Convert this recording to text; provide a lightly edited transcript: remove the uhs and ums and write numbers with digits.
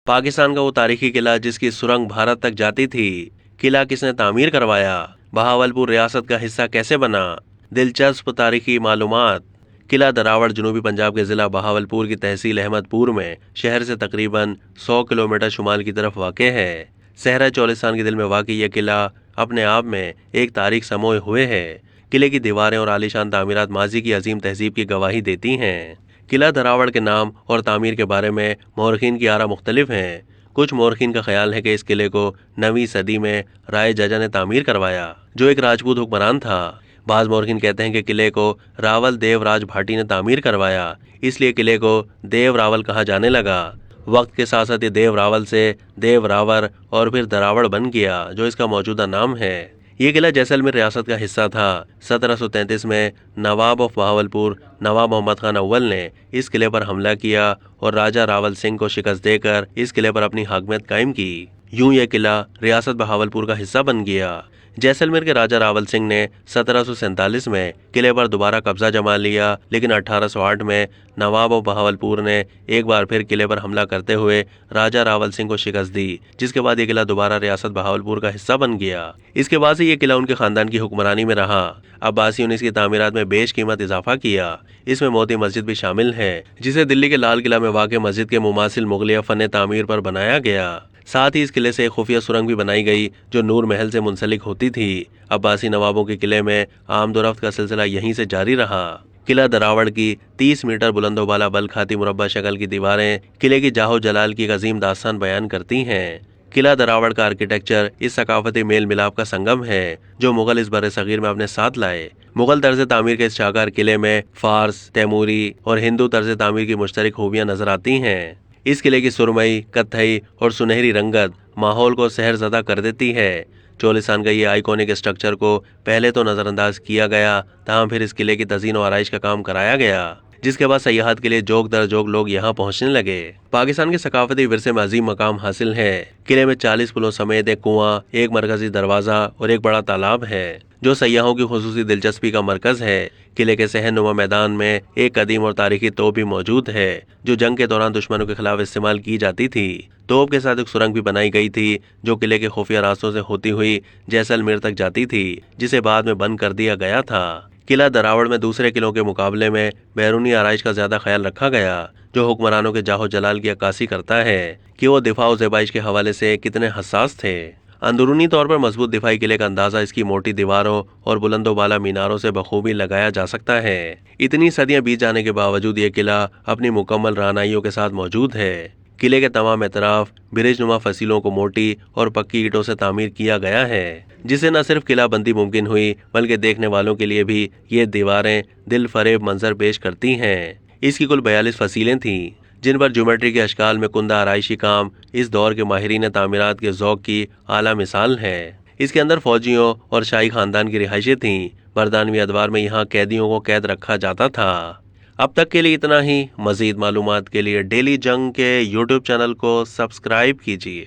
پاکستان کا وہ تاریخی قلعہ جس کی سرنگ بھارت تک جاتی تھی، قلعہ کس نے تعمیر کروایا؟ بہاولپور ریاست کا حصہ کیسے بنا؟ دلچسپ تاریخی معلومات۔ قلعہ دراوڑ جنوبی پنجاب کے ضلع بہاولپور کی تحصیل احمد پور میں شہر سے تقریباً 100 کلومیٹر شمال کی طرف واقع ہے۔ صحرا چولستان کے دل میں واقع یہ قلعہ اپنے آپ میں ایک تاریخ سموئے ہوئے ہے۔ قلعے کی دیواریں اور عالیشان تعمیرات ماضی کی عظیم تہذیب کی گواہی دیتی ہیں۔ قلعہ دراوڑ کے نام اور تعمیر کے بارے میں مورخین کی آراء مختلف ہیں۔ کچھ مورخین کا خیال ہے کہ اس قلعے کو 9ویں صدی میں رائے ججا نے تعمیر کروایا، جو ایک راجپوت حکمران تھا۔ بعض مورخین کہتے ہیں کہ قلعے کو راول دیو راج بھاٹی نے تعمیر کروایا، اس لیے قلعے کو دیو راول کہا جانے لگا۔ وقت کے ساتھ ساتھ یہ دیو راول سے دیو راور اور پھر دراوڑ بن گیا، جو اس کا موجودہ نام ہے۔ یہ قلعہ جیسلمیر ریاست کا حصہ تھا۔ 1733 میں نواب آف بہاولپور نواب محمد خان اول نے اس قلعے پر حملہ کیا اور راجہ راول سنگھ کو شکست دے کر اس قلعے پر اپنی حاکمیت قائم کی۔ یوں یہ قلعہ ریاست بہاولپور کا حصہ بن گیا۔ جیسلمیر کے راجہ راول سنگھ نے 1747 میں قلعے پر دوبارہ قبضہ جما لیا، لیکن 1808 میں نواب آف بہاولپور نے ایک بار پھر قلعے پر حملہ کرتے ہوئے راجہ راول سنگھ کو شکست دی، جس کے بعد یہ قلعہ دوبارہ ریاست بہاولپور کا حصہ بن گیا۔ اس کے بعد سے یہ قلعہ ان کے خاندان کی حکمرانی میں رہا۔ عباسیوں نے اس کی تعمیرات میں بیش قیمت اضافہ کیا۔ اس میں موتی مسجد بھی شامل ہے، جسے دلی کے لال قلعہ میں واقع مسجد کے مماثل مغلیہ فن تعمیر پر بنایا گیا۔ ساتھ ہی اس قلعے سے ایک خفیہ سرنگ بھی بنائی گئی جو نور محل سے منسلک ہوتی تھی۔ عباسی نوابوں کے قلعے میں آمد و رفت کا سلسلہ یہیں سے جاری رہا۔ قلعہ دراوڑ کی 30 میٹر بلند و بالا بل کھاتی مربع شکل کی دیواریں قلعے کی جاہ و جلال کی ایک عظیم داستان بیان کرتی ہیں۔ قلعہ دراوڑ کا آرکیٹیکچر اس ثقافتی میل ملاپ کا سنگم ہے جو مغل اس بر صغیر میں اپنے ساتھ لائے۔ مغل طرز تعمیر کے اس شاہکار قلعے میں فارس، تیموری اور ہندو طرز تعمیر کی مشترک خوبیاں نظر آتی ہیں۔ اس قلعے کی سرمئی، کتھئی اور سنہری رنگت ماحول کو سحر زدہ کر دیتی ہے۔ چولستان کا یہ آئیکونک اسٹرکچر کو پہلے تو نظر انداز کیا گیا، تاہم پھر اس قلعے کی تزئین و آرائش کا کام کرایا گیا، جس کے بعد سیاحت کے لیے جوگ در جوگ لوگ یہاں پہنچنے لگے۔ پاکستان کے ثقافتی ورثے میں عظیم مقام حاصل ہے۔ قلعے میں 40 پلوں سمیت ایک کنواں، ایک مرکزی دروازہ اور ایک بڑا تالاب ہے، جو سیاحوں کی خصوصی دلچسپی کا مرکز ہے۔ قلعے کے صحن نما میدان میں ایک قدیم اور تاریخی توپ بھی موجود ہے، جو جنگ کے دوران دشمنوں کے خلاف استعمال کی جاتی تھی۔ توپ کے ساتھ ایک سرنگ بھی بنائی گئی تھی، جو قلعے کے خفیہ راستوں سے ہوتی ہوئی جیسلمیر تک جاتی تھی، جسے بعد میں بند کر دیا گیا تھا۔ قلعہ دراوڑ میں دوسرے قلعوں کے مقابلے میں بیرونی آرائش کا زیادہ خیال رکھا گیا، جو حکمرانوں کے جاہ و جلال کی عکاسی کرتا ہے کہ وہ دفاع و زیبائش کے حوالے سے کتنے حساس تھے۔ اندرونی طور پر مضبوط دفاعی قلعے کا اندازہ اس کی موٹی دیواروں اور بلند و بالا میناروں سے بخوبی لگایا جا سکتا ہے۔ اتنی صدیاں بیت جانے کے باوجود یہ قلعہ اپنی مکمل رہنائیوں کے ساتھ موجود ہے۔ قلعے کے تمام اطراف برج نما فصیلوں کو موٹی اور پکی اینٹوں سے تعمیر کیا گیا ہے، جس سے نہ صرف قلعہ بندی ممکن ہوئی بلکہ دیکھنے والوں کے لیے بھی یہ دیواریں دل فریب منظر پیش کرتی ہیں۔ اس کی کل 42 فصیلیں تھیں، جن پر جیومیٹری کے اشکال میں کندہ آرائشی کام اس دور کے ماہرین تعمیرات کے ذوق کی اعلیٰ مثال ہے۔ اس کے اندر فوجیوں اور شاہی خاندان کی رہائشیں تھیں۔ برطانوی ادوار میں یہاں قیدیوں کو قید رکھا جاتا تھا۔ اب تک کے لیے اتنا ہی۔ مزید معلومات کے لیے ڈیلی جنگ کے YouTube چینل کو سبسکرائب کیجیے۔